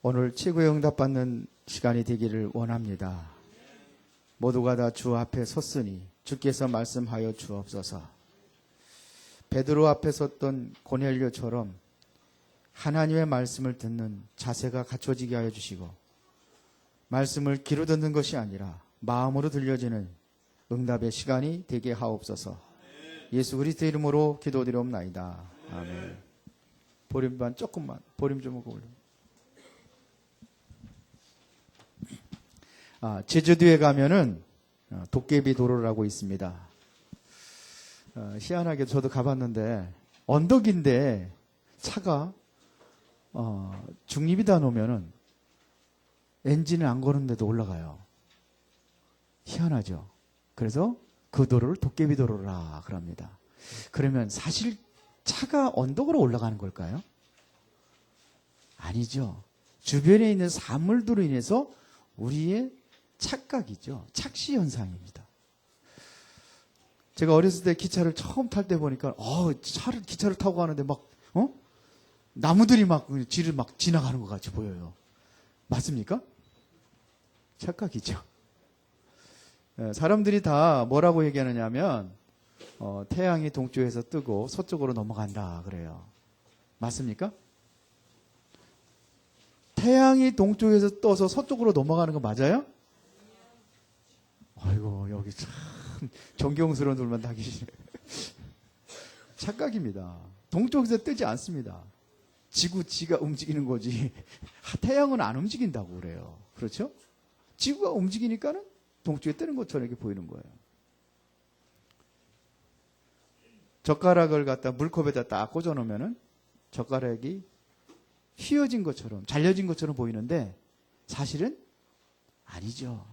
오늘 최고의 응답받는 시간이 되기를 원합니다. 모두가 다 주 앞에 섰으니 주께서 말씀하여 주옵소서. 베드로 앞에 섰던 고넬료처럼 하나님의 말씀을 듣는 자세가 갖춰지게 하여 주시고, 말씀을 귀로 듣는 것이 아니라 마음으로 들려지는 응답의 시간이 되게 하옵소서. 예수 그리스도 이름으로 기도드리옵나이다. 아멘. 보림반 조금만, 보림 좀 올려. 제주도에 가면은 도깨비 도로라고 있습니다. 희한하게 저도 가봤는데 언덕인데 차가 중립이다 놓으면은 엔진을 안 거는데도 올라가요. 희한하죠. 그래서 그 도로를 도깨비 도로라 그럽니다. 그러면 사실 차가 언덕으로 올라가는 걸까요? 아니죠. 주변에 있는 사물들로 인해서 우리의 착각이죠. 착시 현상입니다. 제가 어렸을 때 기차를 처음 탈 때 보니까 기차를 타고 가는데 막 나무들이 막 뒤를 막 지나가는 것 같이 보여요. 맞습니까? 착각이죠. 사람들이 다 뭐라고 얘기하느냐면 태양이 동쪽에서 뜨고 서쪽으로 넘어간다 그래요. 맞습니까? 태양이 동쪽에서 떠서 서쪽으로 넘어가는 거 맞아요? 아이고, 여기 참 존경스러운 분만 다 계시네. 착각입니다. 동쪽에서 뜨지 않습니다. 지가 움직이는 거지. 태양은 안 움직인다고 그래요. 그렇죠? 지구가 움직이니까는 동쪽에 뜨는 것처럼 이렇게 보이는 거예요. 젓가락을 갖다 물컵에다 딱 꽂아 놓으면은 젓가락이 휘어진 것처럼, 잘려진 것처럼 보이는데 사실은 아니죠.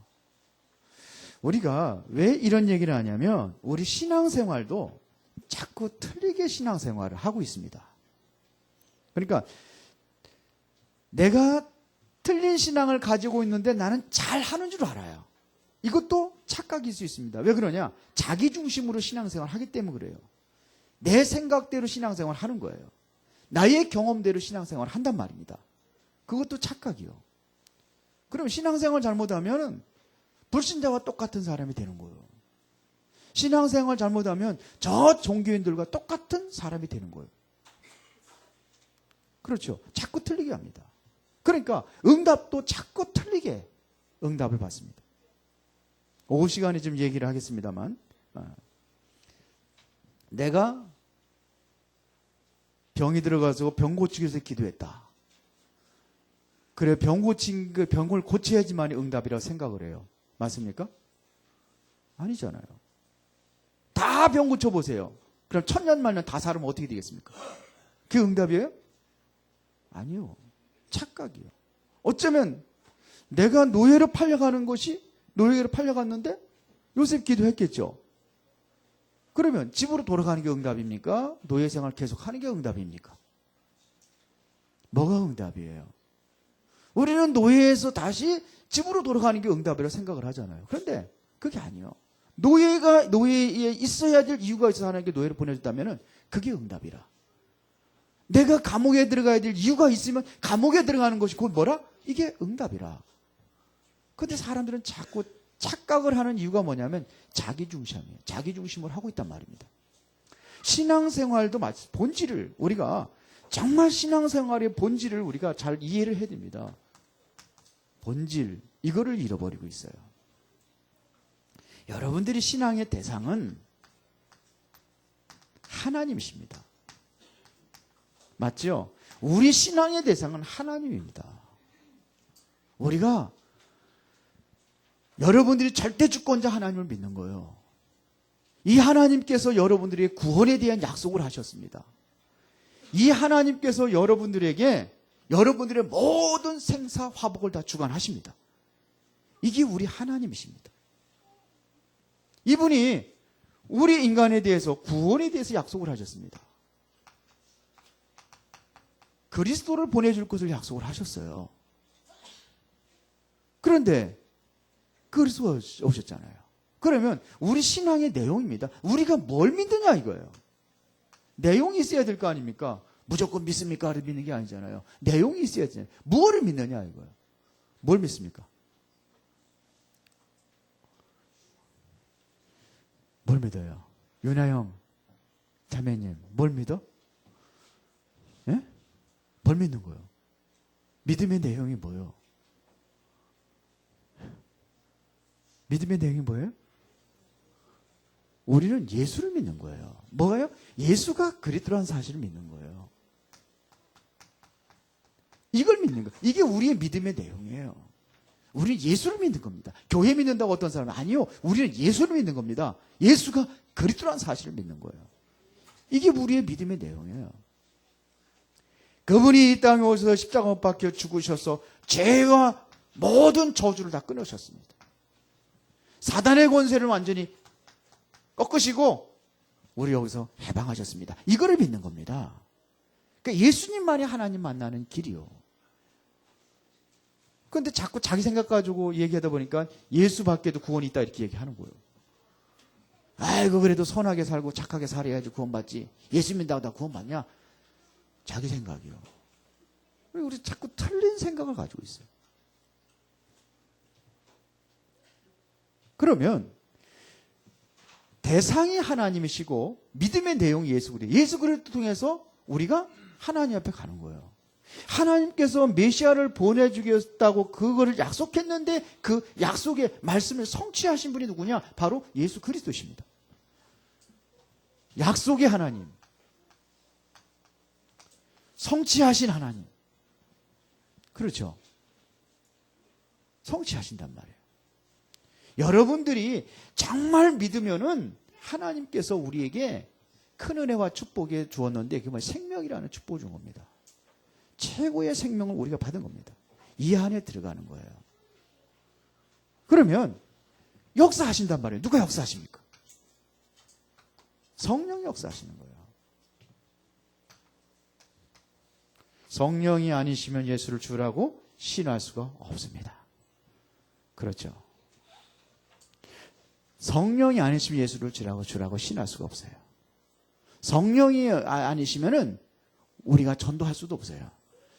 우리가 왜 이런 얘기를 하냐면 우리 신앙생활도 자꾸 틀리게 신앙생활을 하고 있습니다. 그러니까 내가 틀린 신앙을 가지고 있는데 나는 잘하는 줄 알아요. 이것도 착각일 수 있습니다. 왜 그러냐? 자기 중심으로 신앙생활을 하기 때문에 그래요. 내 생각대로 신앙생활을 하는 거예요. 나의 경험대로 신앙생활을 한단 말입니다. 그것도 착각이요. 그럼 신앙생활 잘못하면 불신자와 똑같은 사람이 되는 거예요. 신앙생활 잘못하면 저 종교인들과 똑같은 사람이 되는 거예요. 그렇죠. 자꾸 틀리게 합니다. 그러니까 응답도 자꾸 틀리게 응답을 받습니다. 오후 시간에 좀 얘기를 하겠습니다만, 내가 병이 들어가서 병 고치기 위해서 기도했다. 그래, 병을 고쳐야지만 응답이라고 생각을 해요. 맞습니까? 아니잖아요. 다 병 고쳐보세요. 그럼 천년만년 다 살으면 어떻게 되겠습니까? 그게 응답이에요? 아니요. 착각이요. 어쩌면 내가 노예로 팔려가는 것이 노예로 팔려갔는데 요셉 기도했겠죠. 그러면 집으로 돌아가는 게 응답입니까? 노예 생활 계속하는 게 응답입니까? 뭐가 응답이에요? 우리는 노예에서 다시 집으로 돌아가는 게 응답이라고 생각을 하잖아요. 그런데 그게 아니에요. 노예에 있어야 될 이유가 있어서 하나님께 노예를 보내줬다면 그게 응답이라. 내가 감옥에 들어가야 될 이유가 있으면 감옥에 들어가는 것이 곧 뭐라? 이게 응답이라. 그런데 사람들은 자꾸 착각을 하는 이유가 뭐냐면 자기중심이에요. 자기중심을 하고 있단 말입니다. 신앙생활도 본질을 우리가 정말 신앙생활의 본질을 우리가 잘 이해를 해야 됩니다. 본질, 이거를 잃어버리고 있어요. 여러분들이 신앙의 대상은 하나님이십니다. 맞죠? 우리 신앙의 대상은 하나님입니다. 우리가 여러분들이 절대 주권자 하나님을 믿는 거예요. 이 하나님께서 여러분들의 구원에 대한 약속을 하셨습니다. 이 하나님께서 여러분들에게 여러분들의 모든 생사 화복을 다 주관하십니다. 이게 우리 하나님이십니다. 이분이 우리 인간에 대해서 구원에 대해서 약속을 하셨습니다. 그리스도를 보내줄 것을 약속을 하셨어요. 그런데 그리스도가 오셨잖아요. 그러면 우리 신앙의 내용입니다. 우리가 뭘 믿느냐 이거예요. 내용이 있어야 될 거 아닙니까? 무조건 믿습니까를 믿는 게 아니잖아요. 내용이 있어야지. 무엇을 믿느냐 이거예요. 뭘 믿습니까? 뭘 믿어요? 윤아영 자매님 뭘 믿어? 예? 뭘 믿는 거예요? 믿음의 내용이 뭐예요? 믿음의 내용이 뭐예요? 우리는 예수를 믿는 거예요. 뭐가요? 예수가 그리스도라는 사실을 믿는 거예요. 이걸 믿는 거예요. 이게 우리의 믿음의 내용이에요. 우리는 예수를 믿는 겁니다. 교회 믿는다고 어떤 사람은 아니요. 우리는 예수를 믿는 겁니다. 예수가 그리스도라는 사실을 믿는 거예요. 이게 우리의 믿음의 내용이에요. 그분이 이 땅에 오셔서 십자가 못 박혀 죽으셔서 죄와 모든 저주를 다 끊으셨습니다. 사단의 권세를 완전히 꺾으시고 우리 여기서 해방하셨습니다. 이거를 믿는 겁니다. 그러니까 예수님만이 하나님 만나는 길이요. 그런데 자꾸 자기 생각 가지고 얘기하다 보니까 예수밖에도 구원이 있다 이렇게 얘기하는 거예요. 아이고 그래도 선하게 살고 착하게 살아야지 구원받지. 예수 믿는다고 다 구원받냐? 자기 생각이요. 우리 자꾸 틀린 생각을 가지고 있어요. 그러면 대상이 하나님이시고 믿음의 내용이 예수 그리스도. 예수 그리스도 통해서 우리가 하나님 앞에 가는 거예요. 하나님께서 메시아를 보내주겠다고 그거를 약속했는데 그 약속의 말씀을 성취하신 분이 누구냐? 바로 예수 그리스도십니다. 약속의 하나님. 성취하신 하나님. 그렇죠. 성취하신단 말이에요. 여러분들이 정말 믿으면은 하나님께서 우리에게 큰 은혜와 축복을 주었는데 그게 생명이라는 축복을 준 겁니다. 최고의 생명을 우리가 받은 겁니다. 이 안에 들어가는 거예요. 그러면 역사하신단 말이에요. 누가 역사하십니까? 성령이 역사하시는 거예요. 성령이 아니시면 예수를 주라고 신할 수가 없습니다. 그렇죠. 성령이 아니시면 예수를 주라고 신할 수가 없어요. 성령이 아니시면은 우리가 전도할 수도 없어요.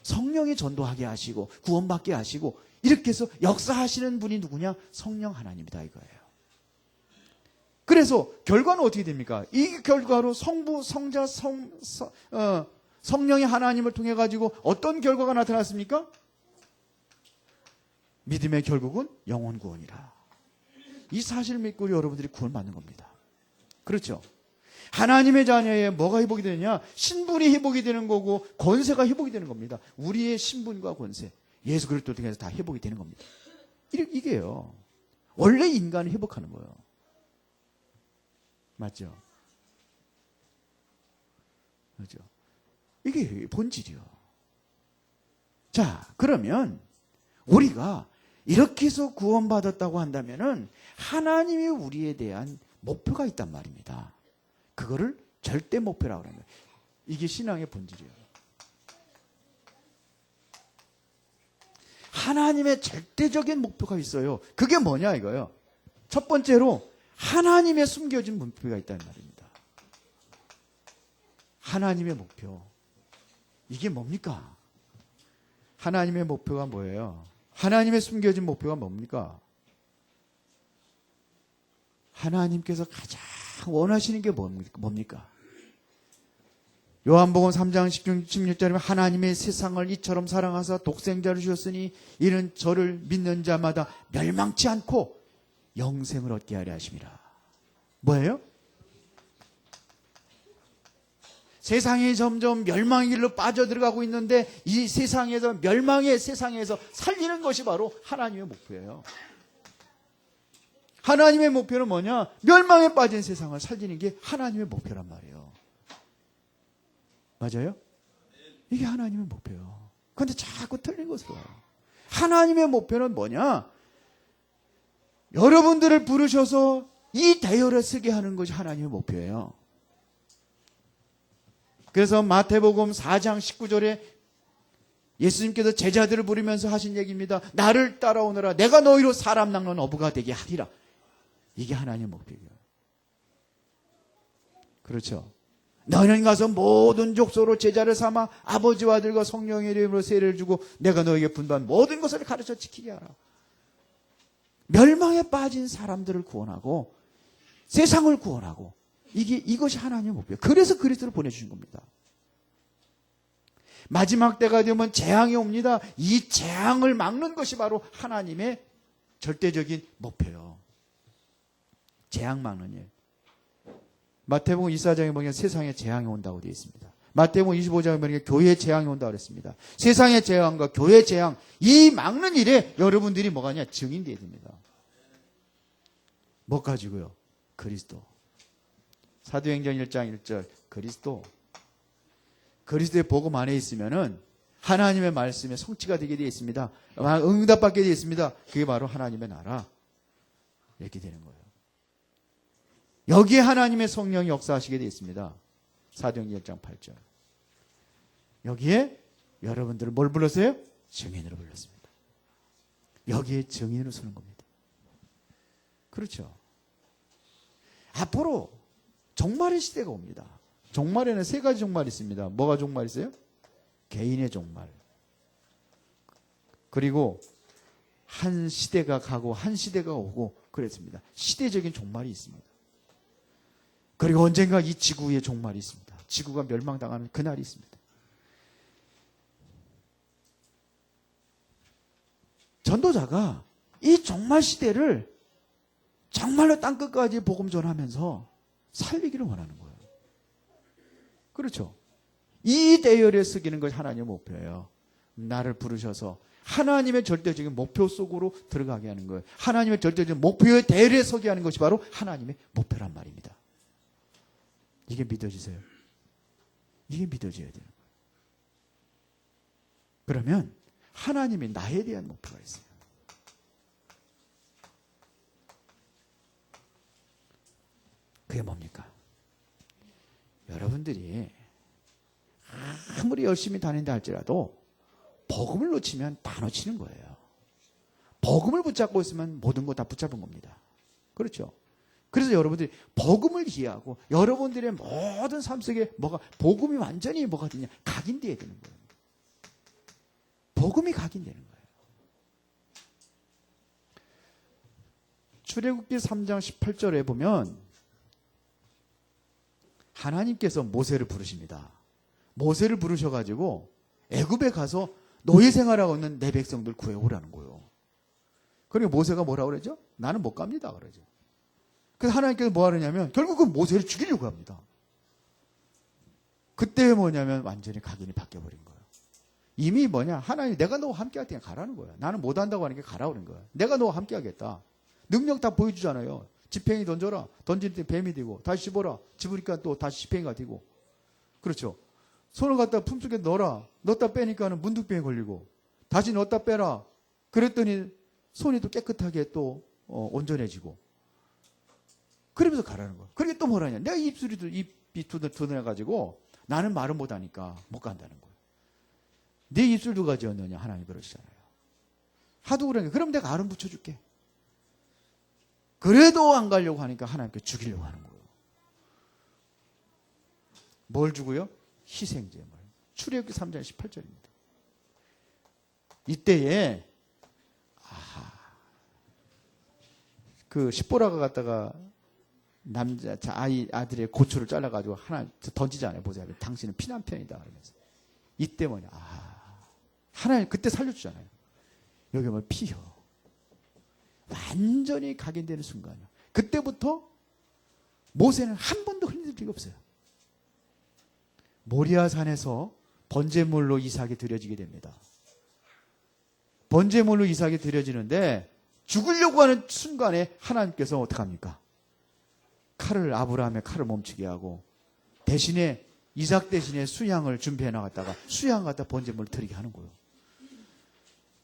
성령이 전도하게 하시고 구원받게 하시고 이렇게 해서 역사하시는 분이 누구냐? 성령 하나님이다 이거예요. 그래서 결과는 어떻게 됩니까? 이 결과로 성부, 성자, 성령의 하나님을 통해 가지고 어떤 결과가 나타났습니까? 믿음의 결국은 영혼 구원이라. 이 사실을 믿고 여러분들이 구원받는 겁니다. 그렇죠? 하나님의 자녀에 뭐가 회복이 되느냐? 신분이 회복이 되는 거고 권세가 회복이 되는 겁니다. 우리의 신분과 권세, 예수 그리스도 통해서 다 회복이 되는 겁니다. 이게요. 원래 인간을 회복하는 거예요. 맞죠? 그렇죠? 이게 본질이요. 자, 그러면 우리가 이렇게 해서 구원받았다고 한다면은 하나님이 우리에 대한 목표가 있단 말입니다. 그거를 절대 목표라고 하는 거예요. 이게 신앙의 본질이에요. 하나님의 절대적인 목표가 있어요. 그게 뭐냐 이거예요. 첫 번째로 하나님의 숨겨진 목표가 있다는 말입니다. 하나님의 목표. 이게 뭡니까? 하나님의 목표가 뭐예요? 하나님의 숨겨진 목표가 뭡니까? 하나님께서 가장 원하시는 게 뭡니까? 요한복음 3장 16절에 하나님의 세상을 이처럼 사랑하사 독생자를 주셨으니 이는 저를 믿는 자마다 멸망치 않고 영생을 얻게 하려 하심이라. 뭐예요? 세상이 점점 멸망의 길로 빠져들어가고 있는데 이 세상에서 멸망의 세상에서 살리는 것이 바로 하나님의 목표예요. 하나님의 목표는 뭐냐? 멸망에 빠진 세상을 살리는 게 하나님의 목표란 말이에요. 맞아요? 이게 하나님의 목표예요. 그런데 자꾸 틀린 것으로 와요. 하나님의 목표는 뭐냐? 여러분들을 부르셔서 이 대열에 서게 하는 것이 하나님의 목표예요. 그래서 마태복음 4장 19절에 예수님께서 제자들을 부르면서 하신 얘기입니다. 나를 따라오너라. 내가 너희로 사람 낚는 어부가 되게 하리라. 이게 하나님의 목표예요. 그렇죠. 너는 가서 모든 족속으로 제자를 삼아 아버지와 아들과 성령의 이름으로 세례를 주고 내가 너에게 분부한 모든 것을 가르쳐 지키게 하라. 멸망에 빠진 사람들을 구원하고 세상을 구원하고 이것이 하나님의 목표예요. 그래서 그리스도를 보내주신 겁니다. 마지막 때가 되면 재앙이 옵니다. 이 재앙을 막는 것이 바로 하나님의 절대적인 목표예요. 재앙 막는 일. 마태복음 24장에 보면 세상에 재앙이 온다고 되어 있습니다. 마태복음 25장에 보면 교회에 재앙이 온다고 그랬습니다. 세상의 재앙과 교회의 재앙, 이 막는 일에 여러분들이 뭐가 냐 증인되어야 됩니다. 뭐 가지고요? 그리스도. 사도행전 1장 1절 그리스도. 그리스도의 복음 안에 있으면은 하나님의 말씀에 성취가 되게 되어 있습니다. 응답받게 되어 있습니다. 그게 바로 하나님의 나라. 이렇게 되는 거예요. 여기에 하나님의 성령이 역사하시게 되어 있습니다. 사도행전 1장 8절. 여기에 여러분들을 뭘 불렀어요? 증인으로 불렀습니다. 여기에 증인으로 서는 겁니다. 그렇죠. 앞으로 종말의 시대가 옵니다. 종말에는 세 가지 종말이 있습니다. 뭐가 종말 있어요? 개인의 종말. 그리고 한 시대가 가고 한 시대가 오고 그랬습니다. 시대적인 종말이 있습니다. 그리고 언젠가 이 지구의 종말이 있습니다. 지구가 멸망당하는 그날이 있습니다. 전도자가 이 종말 시대를 정말로 땅끝까지 복음 전하면서 살리기를 원하는 거예요. 그렇죠. 이 대열에 쓰기는 것이 하나님의 목표예요. 나를 부르셔서 하나님의 절대적인 목표 속으로 들어가게 하는 거예요. 하나님의 절대적인 목표의 대열에 서게 하는 것이 바로 하나님의 목표란 말입니다. 이게 믿어지세요? 이게 믿어져야 되는 거예요. 그러면 하나님이 나에 대한 목표가 있어요. 그게 뭡니까? 여러분들이 아무리 열심히 다닌다 할지라도 복음을 놓치면 다 놓치는 거예요. 복음을 붙잡고 있으면 모든 거 다 붙잡은 겁니다. 그렇죠? 그래서 여러분들이 복음을 이해하고 여러분들의 모든 삶 속에 뭐가 복음이 완전히 뭐가 되냐? 각인되어야 되는 거예요. 복음이 각인되는 거예요. 출애굽기 3장 18절에 보면 하나님께서 모세를 부르십니다. 모세를 부르셔가지고 애굽에 가서 노예 생활하고 있는 내 백성들 구해오라는 거예요. 그러니까 모세가 뭐라고 그러죠? 나는 못 갑니다. 그러죠. 그래서 하나님께서 뭐 하느냐면 결국은 모세를 죽이려고 합니다. 그때 뭐냐면 완전히 각인이 바뀌어버린 거예요. 이미 뭐냐? 하나님 내가 너와 함께 할 테니까 가라는 거야. 나는 못한다고 하는 게 가라고 하는 거야. 내가 너와 함께 하겠다. 능력 다 보여주잖아요. 지팡이 던져라. 던질 때 뱀이 되고 다시 집어라. 집으니까 또 다시 지팡이가 되고. 그렇죠. 손을 갖다 품속에 넣어라. 넣었다 빼니까는 문득병에 걸리고 다시 넣었다 빼라. 그랬더니 손이 또 깨끗하게 또 온전해지고. 그러면서 가라는 거야. 그러게 또 뭐라냐. 내가 입이 두드려가지고 나는 말은 못하니까 못 간다는 거야. 네 입술 누가 지었느냐. 하나님 그러시잖아요. 하도 그러니까 그럼 내가 알은 붙여줄게. 그래도 안 가려고 하니까 하나님께 죽이려고 하는 거예요. 뭘 주고요? 희생제물. 출애굽기 3장 18절입니다. 이때에 그 십보라가 갖다가 남자 아들의 고초를 잘라가지고 하나 던지잖아요. 보세요. 당신은 피난편이다 그러면서 이때 뭐냐? 하나님 그때 살려주잖아요. 여기 뭐 피요. 완전히 각인되는 순간이요. 그때부터 모세는 한 번도 흘릴 일이 없어요. 모리아산에서 번제물로 이삭이 드려지게 됩니다. 번제물로 이삭이 드려지는데 죽으려고 하는 순간에 하나님께서 어떡합니까? 아브라함의 칼을 멈추게 하고 대신에 이삭 대신에 수양을 준비해 나갔다가 수양 갖다 번제물을 드리게 하는 거예요.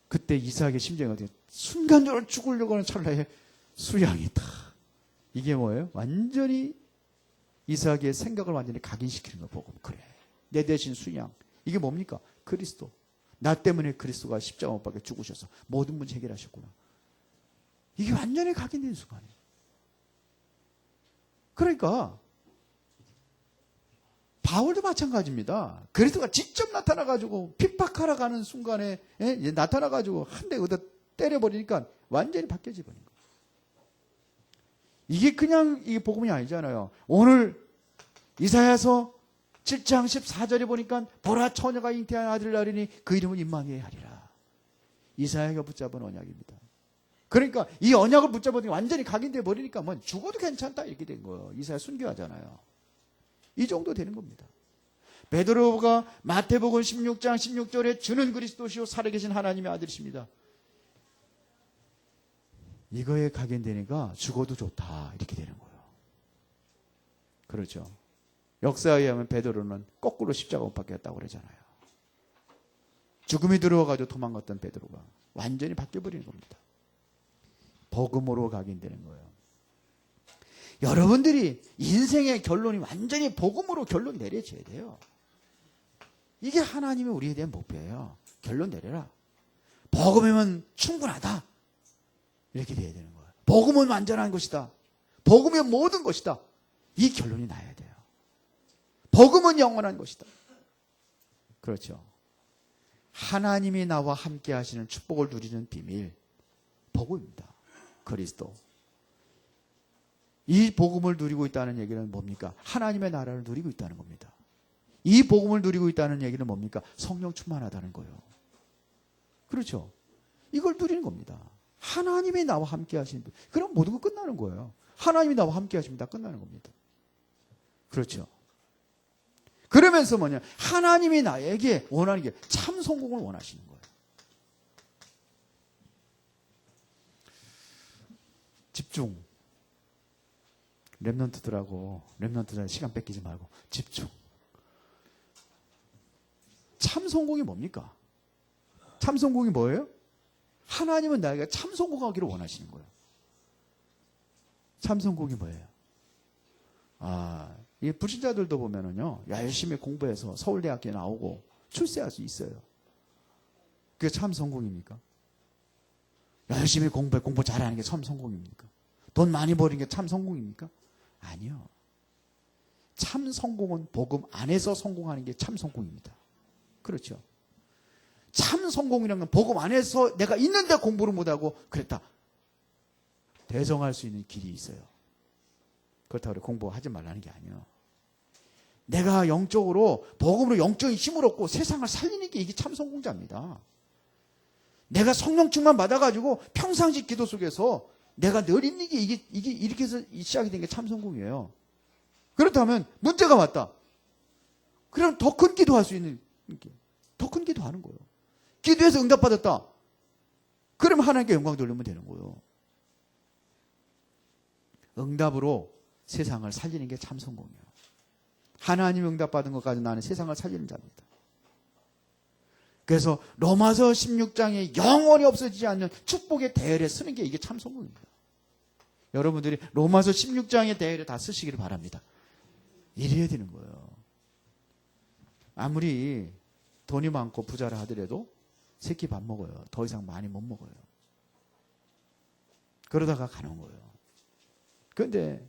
그때 이삭의 심정이 어떻게 순간적으로 죽으려고 하는 찰나에 수양이 다 이게 뭐예요? 완전히 이삭의 생각을 완전히 각인시키는 거 보고 그래 내 대신 수양 이게 뭡니까? 그리스도. 나 때문에 그리스도가 십자가 못 박혀 죽으셔서 모든 문제 해결하셨구나. 이게 완전히 각인된 순간이에요. 그러니까 바울도 마찬가지입니다. 그리스도가 직접 나타나가지고 핍박하러 가는 순간에 나타나가지고 한 대 얻어 때려버리니까 완전히 바뀌어져 버린 거예요. 이게 그냥 이게 복음이 아니잖아요. 오늘 이사야서 7장 14절에 보니까 보라 처녀가 잉태한 아들을 낳으리니 그 이름은 임마누엘 하리라. 이사야가 붙잡은 언약입니다. 그러니까 이 언약을 붙잡으니 완전히 각인돼 버리니까 뭐 죽어도 괜찮다 이렇게 된 거예요. 이사야 순교하잖아요. 이 정도 되는 겁니다. 베드로가 마태복음 16장 16절에 주는 그리스도시요 살아계신 하나님의 아들이십니다. 이거에 각인되니까 죽어도 좋다 이렇게 되는 거예요. 그렇죠. 역사에 의하면 베드로는 거꾸로 십자가 못 박혔다고 그러잖아요. 죽음이 들어와가지고 도망갔던 베드로가 완전히 바뀌어버리는 겁니다. 복음으로 각인되는 거예요. 여러분들이 인생의 결론이 완전히 복음으로 결론 내려져야 돼요. 이게 하나님이 우리에 대한 목표예요. 결론 내려라. 복음이면 충분하다. 이렇게 돼야 되는 거예요. 복음은 완전한 것이다. 복음은 모든 것이다. 이 결론이 나야 돼요. 복음은 영원한 것이다. 그렇죠. 하나님이 나와 함께 하시는 축복을 누리는 비밀, 복음입니다. 그리스도. 이 복음을 누리고 있다는 얘기는 뭡니까? 하나님의 나라를 누리고 있다는 겁니다. 이 복음을 누리고 있다는 얘기는 뭡니까? 성령 충만하다는 거예요. 그렇죠. 이걸 누리는 겁니다. 하나님이 나와 함께 하시는 분. 그럼 모든 거 끝나는 거예요. 하나님이 나와 함께 하시면 다 끝나는 겁니다. 그렇죠. 그러면서 뭐냐? 하나님이 나에게 원하는 게 참 성공을 원하시는 거예요. 집중. 렘넌트들하고 시간 뺏기지 말고 집중. 참 성공이 뭡니까? 참 성공이 뭐예요? 하나님은 나에게 참 성공하기를 원하시는 거예요. 참 성공이 뭐예요? 이 불신자들도 보면은요, 열심히 공부해서 서울대학교에 나오고 출세할 수 있어요. 그게 참 성공입니까? 열심히 공부 잘하는 게 참 성공입니까? 돈 많이 버리는 게 참 성공입니까? 아니요. 참 성공은 복음 안에서 성공하는 게 참 성공입니다. 그렇죠. 참 성공이라는 건 복음 안에서 내가 있는데 공부를 못하고 그랬다. 대성할 수 있는 길이 있어요. 그렇다고 공부하지 말라는 게 아니에요. 내가 영적으로 복음으로 영적인 힘을 얻고 세상을 살리는 게 이게 참 성공자입니다. 내가 성령 충만 받아가지고 평상시 기도 속에서 내가 늘 있는 게 이게 이렇게 해서 시작이 된 게 참 성공이에요. 그렇다면 문제가 왔다. 그럼 더 큰 기도할 수 있는 더 큰 기도하는 거예요. 기도해서 응답받았다. 그러면 하나님께 영광 돌리면 되는 거예요. 응답으로 세상을 살리는 게 참 성공이에요. 하나님 응답받은 것까지 나는 세상을 살리는 자입니다. 그래서 로마서 16장에 영원히 없어지지 않는 축복의 대열에 쓰는 게 이게 참 성공입니다. 여러분들이 로마서 16장의 대열에 다 쓰시기를 바랍니다. 이래야 되는 거예요. 아무리 돈이 많고 부자라 하더라도 새끼 밥 먹어요. 더 이상 많이 못 먹어요. 그러다가 가는 거예요. 그런데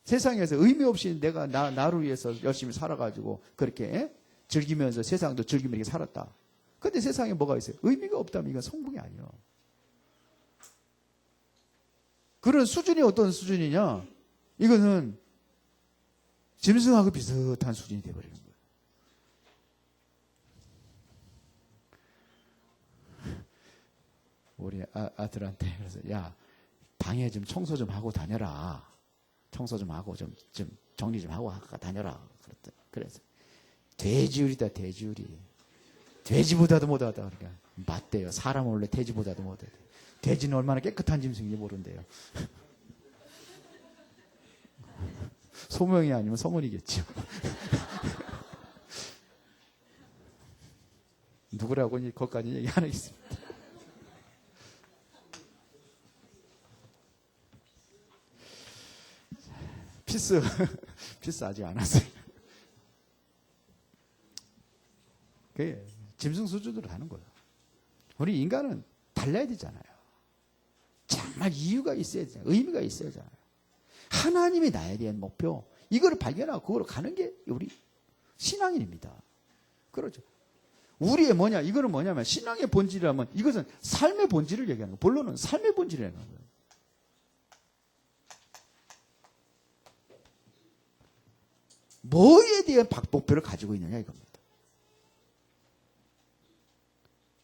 세상에서 의미 없이 내가 나를 위해서 열심히 살아가지고 그렇게 즐기면서 세상도 즐기면서 이렇게 살았다. 근데 세상에 뭐가 있어요? 의미가 없다면 이건 성공이 아니에요. 그런 수준이 어떤 수준이냐? 이거는 짐승하고 비슷한 수준이 되어버리는 거예요. 우리 아들한테 그래서 야 방에 좀 청소 좀 하고 다녀라. 청소 좀 하고 좀 정리 좀 하고 다녀라. 그래서 돼지우리다 돼지우리. 돼지보다도 못하다. 그러니까 맞대요. 사람은 원래 돼지보다도 못해. 돼지는 얼마나 깨끗한 짐승인지 모른대요. 소명이 아니면 성은이겠죠. 누구라고 거기까지 얘기 안 하겠습니다. 피스 아직 안 왔어요. 그게 짐승 수준으로 하는 거예요. 우리 인간은 달라야 되잖아요. 정말 이유가 있어야 되잖아요. 의미가 있어야 되잖아요. 하나님이 나에 대한 목표, 이거를 발견하고 그거로 가는 게 우리 신앙인입니다. 그렇죠. 우리의 뭐냐, 이거는 뭐냐면 신앙의 본질이라면 이것은 삶의 본질을 얘기하는 거예요. 본론은 삶의 본질을 얘기하는 거예요. 뭐에 대한 목표를 가지고 있느냐 이겁니다.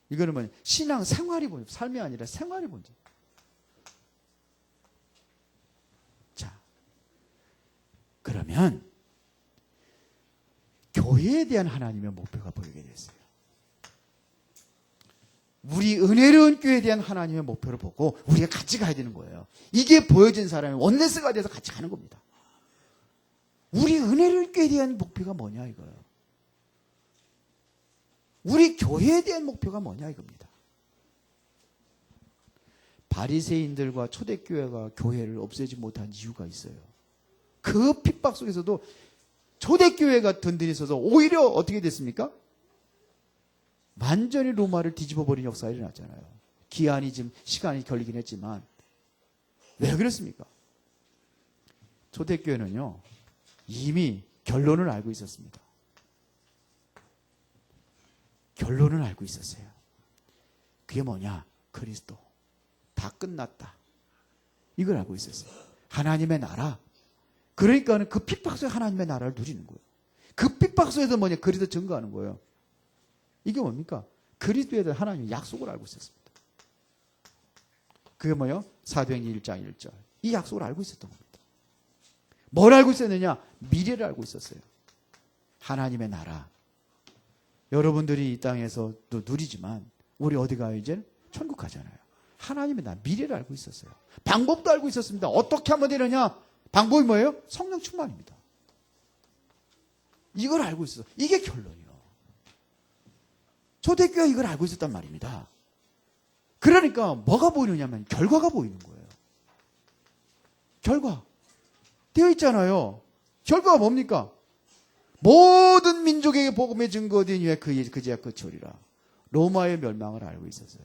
이거는 뭐냐, 신앙 생활이 본질, 삶이 아니라 생활이 본질. 자, 그러면 교회에 대한 하나님의 목표가 보이게 됐어요. 우리 은혜로운 교회에 대한 하나님의 목표를 보고 우리가 같이 가야 되는 거예요. 이게 보여진 사람이 원네스가 돼서 같이 가는 겁니다. 우리 은혜로운 교회에 대한 목표가 뭐냐 이거예요. 우리 교회에 대한 목표가 뭐냐 이겁니다. 바리새인들과 초대교회가 교회를 없애지 못한 이유가 있어요. 그 핍박 속에서도 초대교회가 든든히 있어서 오히려 어떻게 됐습니까? 완전히 로마를 뒤집어버린 역사가 일어났잖아요. 기한이 지금 시간이 걸리긴 했지만 왜 그렇습니까? 초대교회는요 이미 결론을 알고 있었습니다. 결론을 알고 있었어요. 그게 뭐냐? 그리스도. 다 끝났다. 이걸 알고 있었어요. 하나님의 나라. 그러니까는 그 핍박 속에 하나님의 나라를 누리는 거예요. 그 핍박 속에서 뭐냐? 그리스도 증거하는 거예요. 이게 뭡니까? 그리스도에 대한 하나님의 약속을 알고 있었습니다. 그게 뭐예요? 사도행전 1장 1절. 이 약속을 알고 있었던 겁니다. 뭘 알고 있었느냐? 미래를 알고 있었어요. 하나님의 나라. 여러분들이 이 땅에서 또 누리지만 우리 어디 가요 이제? 천국 가잖아요. 하나님의 나라, 미래를 알고 있었어요. 방법도 알고 있었습니다. 어떻게 하면 되느냐? 방법이 뭐예요? 성령 충만입니다. 이걸 알고 있었어요. 이게 결론이에요. 초대교회가 이걸 알고 있었단 말입니다. 그러니까 뭐가 보이느냐면 결과가 보이는 거예요. 결과. 되어 있잖아요. 결과가 뭡니까? 모든 민족에게 복음의 증거된 이후에 그제야 끝이오리라. 로마의 멸망을 알고 있었어요.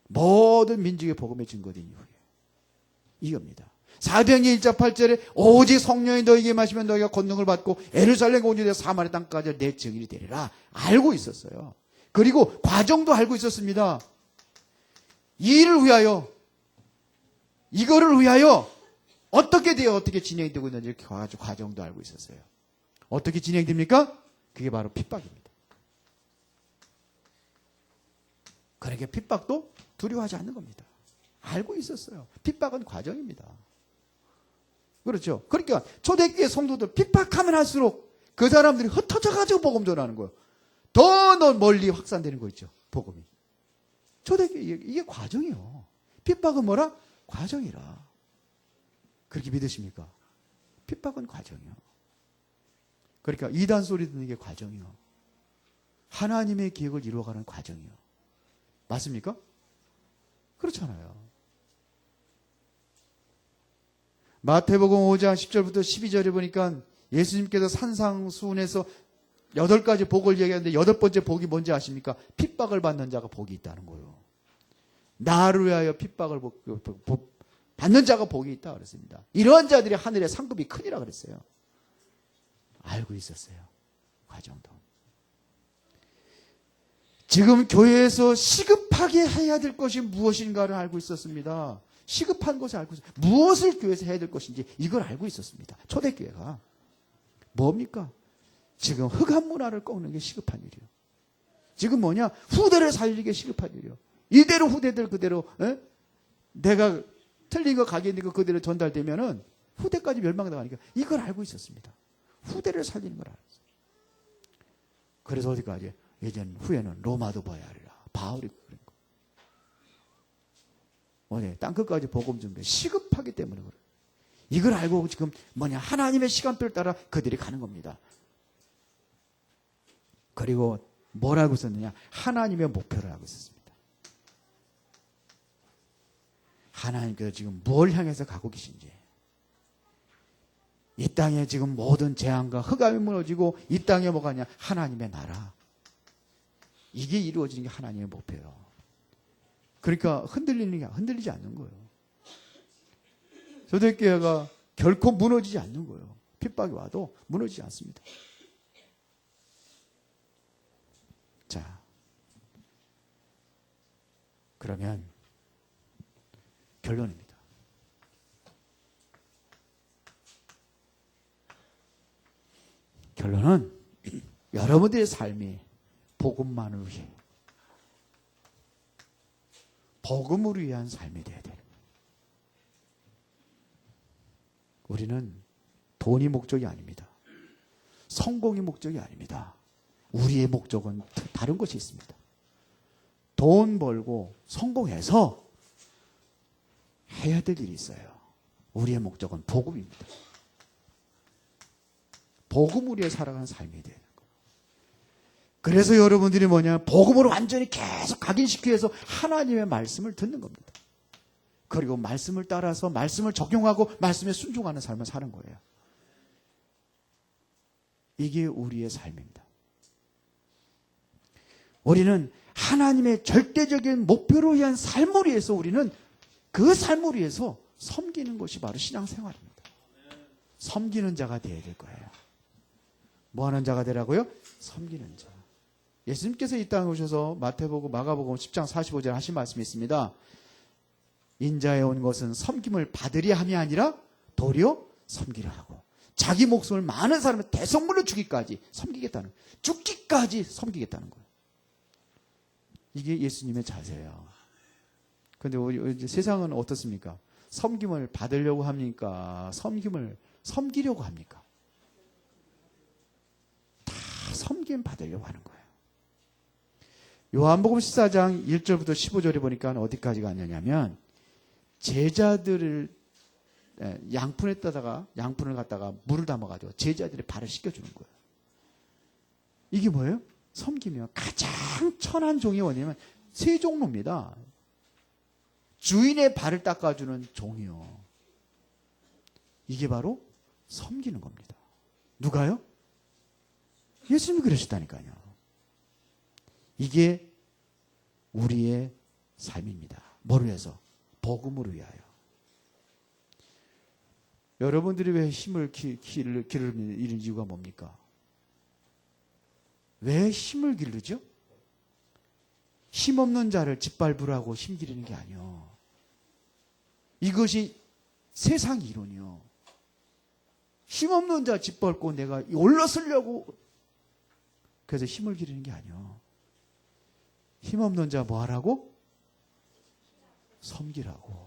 모든 민족의 복음의 증거된 이후에. 이겁니다. 사도행전 1장 8절에 오직 성령이 너희에게 마시면 너희가 권능을 받고 예루살렘 온 유대 사마리아 땅까지 내 증인이 되리라. 알고 있었어요. 그리고 과정도 알고 있었습니다. 이 일을 위하여, 이거를 위하여 어떻게 돼요? 어떻게 진행이 되고 있는지 과정도 알고 있었어요. 어떻게 진행됩니까? 그게 바로 핍박입니다. 그러니까 핍박도 두려워하지 않는 겁니다. 알고 있었어요. 핍박은 과정입니다. 그렇죠. 그러니까 초대교회 성도들 핍박하면 할수록 그 사람들이 흩어져가지고 복음 전하는 거예요. 더 멀리 확산되는 거 있죠. 복음이. 초대교회 이게 과정이요. 핍박은 뭐라? 과정이라. 그렇게 믿으십니까? 핍박은 과정이요. 그러니까 이단 소리 듣는 게 과정이요. 하나님의 계획을 이루어가는 과정이요. 맞습니까? 그렇잖아요. 마태복음 5장 10절부터 12절에 보니까 예수님께서 산상수훈에서 8가지 복을 얘기하는데 8번째 복이 뭔지 아십니까? 핍박을 받는 자가 복이 있다는 거예요. 나를 위하여 핍박을 받는 자가 복이 있다 그랬습니다. 이러한 자들이 하늘의 상급이 크니라 그랬어요. 알고 있었어요. 과정도. 지금 교회에서 시급하게 해야 될 것이 무엇인가를 알고 있었습니다. 시급한 것을 알고 있었어요. 무엇을 교회에서 해야 될 것인지 이걸 알고 있었습니다. 초대교회가. 뭡니까? 지금 흑암 문화를 꺾는 게 시급한 일이에요. 지금 뭐냐? 후대를 살리는 게 시급한 일이에요. 이대로 후대들 그대로 내가 틀린 거 가게 있는 거 그대로 전달되면은 후대까지 멸망당하니까 이걸 알고 있었습니다. 후대를 살리는 걸 알았어요. 그래서 어디까지? 예전 후에는 로마도 봐야 하리라. 바울이 그런 거. 뭐냐? 땅끝까지 복음 전개 시급하기 때문에 그래요. 이걸 알고 지금 뭐냐? 하나님의 시간표를 따라 그들이 가는 겁니다. 그리고 뭘 알고 있었느냐? 하나님의 목표를 알고 있었습니다. 하나님께서 지금 뭘 향해서 가고 계신지. 이 땅에 지금 모든 재앙과 흑암이 무너지고 이 땅에 뭐가 있냐? 하나님의 나라. 이게 이루어지는 게 하나님의 목표예요. 그러니까 흔들리지 않는 거예요. 초대교회가 결코 무너지지 않는 거예요. 핍박이 와도 무너지지 않습니다. 자, 그러면 결론입니다. 결론은 여러분들의 삶이 복음만을 위해, 복음을 위한 삶이 되어야 되는 거예요. 우리는 돈이 목적이 아닙니다. 성공이 목적이 아닙니다. 우리의 목적은 다른 것이 있습니다. 돈 벌고 성공해서 해야 될 일이 있어요. 우리의 목적은 복음입니다. 복음을 위해 살아가는 삶이 되는 거예요. 그래서 여러분들이 뭐냐, 복음으로 완전히 계속 각인시키기 위해서 하나님의 말씀을 듣는 겁니다. 그리고 말씀을 따라서 말씀을 적용하고 말씀에 순종하는 삶을 사는 거예요. 이게 우리의 삶입니다. 우리는 하나님의 절대적인 목표를 위한 삶을 위해서, 우리는 그 삶을 위해서 섬기는 것이 바로 신앙생활입니다. 섬기는 자가 되어야 될 거예요. 뭐 하는 자가 되라고요? 섬기는 자. 예수님께서 이 땅에 오셔서 마태복음, 마가복음 10장 45절 하신 말씀이 있습니다. 인자에 온 것은 섬김을 받으려 함이 아니라 도리어 섬기려 하고, 자기 목숨을 많은 사람의 대성물로 주기까지 섬기겠다는 거예요. 죽기까지 섬기겠다는 거예요. 이게 예수님의 자세예요. 그런데 우리 세상은 어떻습니까? 섬김을 받으려고 합니까? 섬기려고 합니까? 다 섬김 받으려고 하는 거예요. 요한복음 14장 1절부터 15절에 보니까 어디까지 가냐면, 제자들을 양푼을 갖다가 물을 담아가지고 제자들의 발을 씻겨주는 거예요. 이게 뭐예요? 섬기며 가장 천한 종이 뭐냐면 세 종로입니다. 주인의 발을 닦아주는 종이요. 이게 바로 섬기는 겁니다. 누가요? 예수님이 그러셨다니까요. 이게 우리의 삶입니다. 뭐를 위해서? 복음을 위하여. 여러분들이 왜 힘을 기르는 이런 이유가 뭡니까? 왜 힘을 기르죠? 힘없는 자를 짓밟으라고 힘 기르는 게 아니요. 이것이 세상 이론이요. 힘없는 자 짓밟고 내가 올라서려고 그래서 힘을 기르는 게 아니요. 힘없는 자 뭐 하라고? 섬기라고.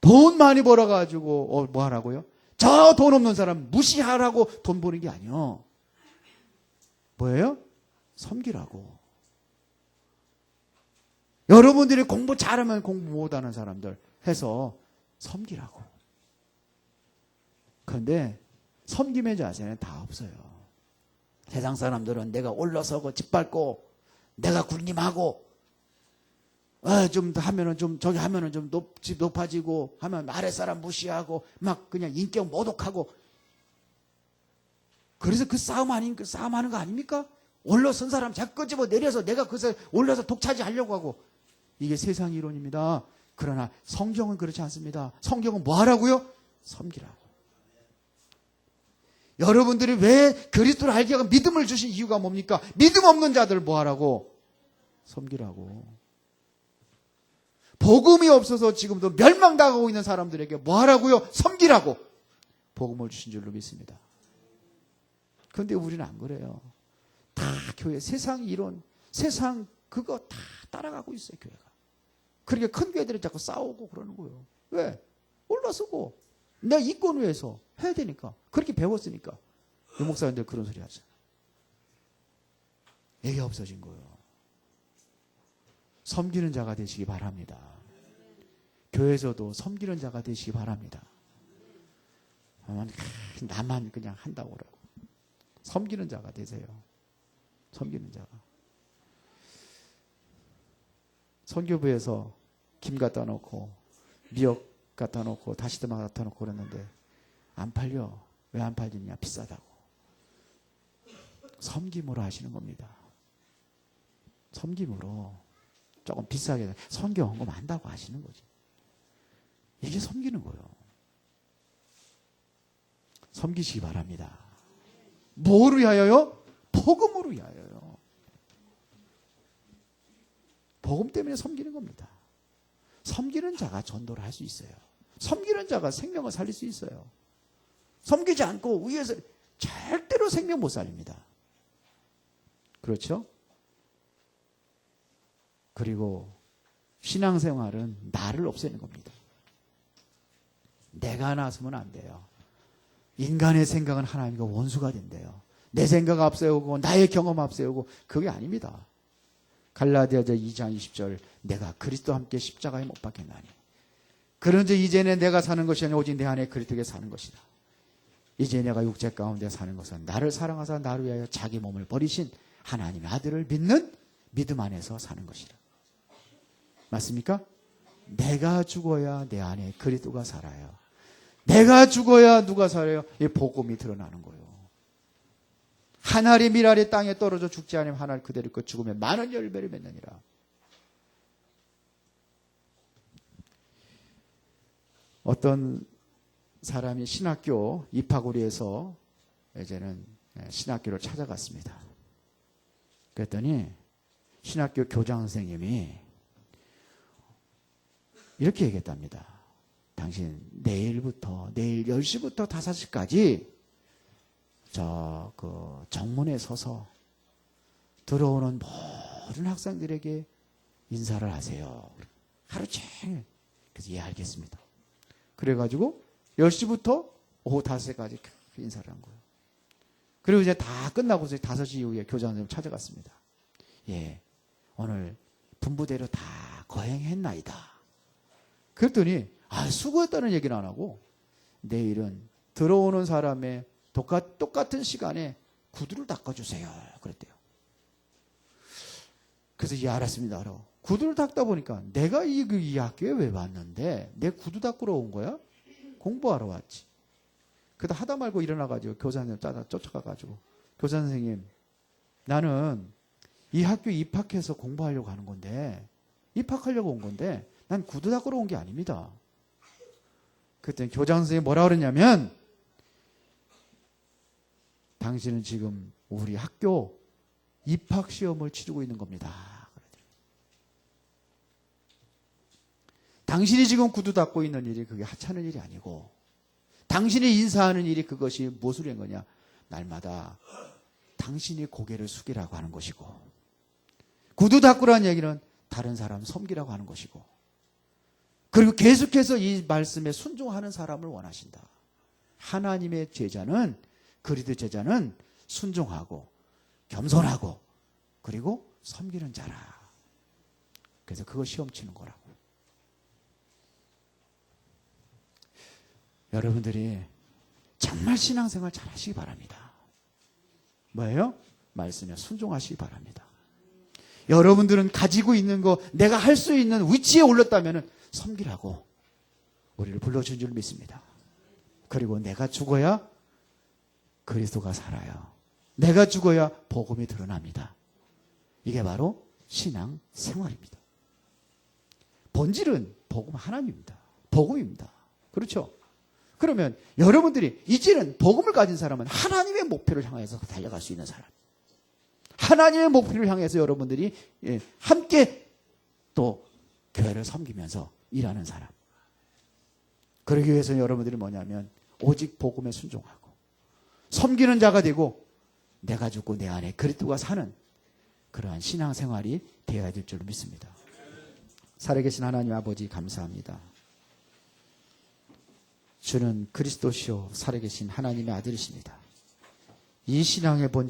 돈 많이 벌어가지고 뭐 하라고요? 저 돈 없는 사람 무시하라고 돈 버는 게 아니요. 뭐예요? 섬기라고. 여러분들이 공부 잘하면 공부 못하는 사람들 해서 섬기라고. 그런데 섬김의 자세는 다 없어요. 세상 사람들은 내가 올라서고 짓밟고 내가 군림하고 좀 하면은 좀 저기 하면은 좀 높아지고 하면 아랫사람 무시하고 막 그냥 인격 모독하고, 그래서 그 싸움 하는 거 아닙니까? 올라선 사람 자꾸 끄집어 내려서 내가 그것에 올라서 독차지하려고 하고. 이게 세상 이론입니다. 그러나 성경은 그렇지 않습니다. 성경은 뭐 하라고요? 섬기라고. 여러분들이 왜 그리스도를 알게 하고 믿음을 주신 이유가 뭡니까? 믿음 없는 자들 뭐 하라고? 섬기라고. 복음이 없어서 지금도 멸망당하고 있는 사람들에게 뭐 하라고요? 섬기라고. 복음을 주신 줄로 믿습니다. 그런데 우리는 안 그래요. 다 교회 세상 이론, 세상 그거 다 따라가고 있어요, 교회가. 그러니까 큰 교회들은 자꾸 싸우고 그러는 거예요. 왜? 올라서고 내가 이권 위해서 해야 되니까. 그렇게 배웠으니까. 유 목사님들 그런 소리 하잖아요. 이게 없어진 거예요. 섬기는 자가 되시기 바랍니다. 교회에서도 섬기는 자가 되시기 바랍니다. 나만 그냥 한다고 그러고. 섬기는 자가 되세요. 섬기는 자가. 선교부에서 김 갖다 놓고 미역 갖다 놓고 다시다마 갖다 놓고 그랬는데 안 팔려. 왜 안 팔리냐? 비싸다고. 섬김으로 하시는 겁니다. 섬김으로 조금 비싸게 선교 헌금 한다고 하시는 거지. 이게 섬기는 거예요. 섬기시기 바랍니다. 뭐를 위하여요? 복음으로 위하여요. 복음 때문에 섬기는 겁니다. 섬기는 자가 전도를 할 수 있어요. 섬기는 자가 생명을 살릴 수 있어요. 섬기지 않고 위에서 절대로 생명 못 살립니다. 그렇죠? 그리고 신앙생활은 나를 없애는 겁니다. 내가 나서면 안 돼요. 인간의 생각은 하나님과 원수가 된대요. 내 생각 앞세우고 나의 경험 앞세우고 그게 아닙니다. 갈라디아서 2장 20절 내가 그리스도와 함께 십자가에 못 박혔나니 그런즉 이제는 내가 사는 것이 아니라 오직 내 안에 그리스도께 사는 것이다. 이제 내가 육체 가운데 사는 것은 나를 사랑하사 나를 위하여 자기 몸을 버리신 하나님의 아들을 믿는 믿음 안에서 사는 것이다. 맞습니까? 내가 죽어야 내 안에 그리스도가 살아요. 내가 죽어야 누가 살아요? 이 복음이 드러나는 거예요. 한 알이 밀알이 땅에 떨어져 죽지 않으면 한 알 그대로 있고 죽으면 많은 열매를 맺느니라. 어떤 사람이 신학교 입학을 위해서 이제는 신학교를 찾아갔습니다. 그랬더니 신학교 교장 선생님이 이렇게 얘기했답니다. 당신 내일 10시부터 5시까지 정문에 서서 들어오는 모든 학생들에게 인사를 하세요. 하루 종일. 그래서 예, 알겠습니다. 그래가지고 10시부터 오후 5시까지 인사를 한 거예요. 그리고 이제 다 끝나고서 5시 이후에 교장 선생님 찾아갔습니다. 예, 오늘 분부대로 다 거행했나이다. 그랬더니 수고했다는 얘기는 안 하고 내일은 들어오는 사람의 똑같은 시간에 구두를 닦아주세요. 그랬대요. 그래서 예, 알았습니다. 구두를 닦다 보니까 내가 이 학교에 왜 왔는데 내 구두 닦으러 온 거야? 공부하러 왔지. 그러다 하다 말고 일어나가지고 교사 선생님 쫓아가가지고 교사 선생님 나는 이 학교 입학해서 공부하려고 하는 건데 입학하려고 온 건데 난 구두 닦으러 온 게 아닙니다. 그랬더니 교장 선생님이 뭐라 그랬냐면 당신은 지금 우리 학교 입학시험을 치르고 있는 겁니다. 당신이 지금 구두 닦고 있는 일이 그게 하찮은 일이 아니고 당신이 인사하는 일이 그것이 무엇을 한 거냐. 날마다 당신이 고개를 숙이라고 하는 것이고 구두 닦으라는 얘기는 다른 사람 섬기라고 하는 것이고 그리고 계속해서 이 말씀에 순종하는 사람을 원하신다. 하나님의 제자는 그리스도 제자는 순종하고 겸손하고 그리고 섬기는 자라. 그래서 그거 시험 치는 거라고. 여러분들이 정말 신앙생활 잘 하시기 바랍니다. 뭐예요? 말씀에 순종하시기 바랍니다. 여러분들은 가지고 있는 거 내가 할 수 있는 위치에 올렸다면 섬기라고 우리를 불러준 줄 믿습니다. 그리고 내가 죽어야 그리스도가 살아요. 내가 죽어야 복음이 드러납니다. 이게 바로 신앙 생활입니다. 본질은 복음 하나님입니다. 복음입니다. 그렇죠? 그러면 여러분들이 이제는 복음을 가진 사람은 하나님의 목표를 향해서 달려갈 수 있는 사람. 하나님의 목표를 향해서 여러분들이 함께 또 교회를 섬기면서 일하는 사람. 그러기 위해서 여러분들이 뭐냐면 오직 복음에 순종하고 섬기는 자가 되고 내가 죽고 내 안에 그리스도가 사는 그러한 신앙생활이 되어야 될 줄 믿습니다. 살아계신 하나님 아버지 감사합니다. 주는 그리스도시요 살아계신 하나님의 아들이십니다. 이 신앙의 본질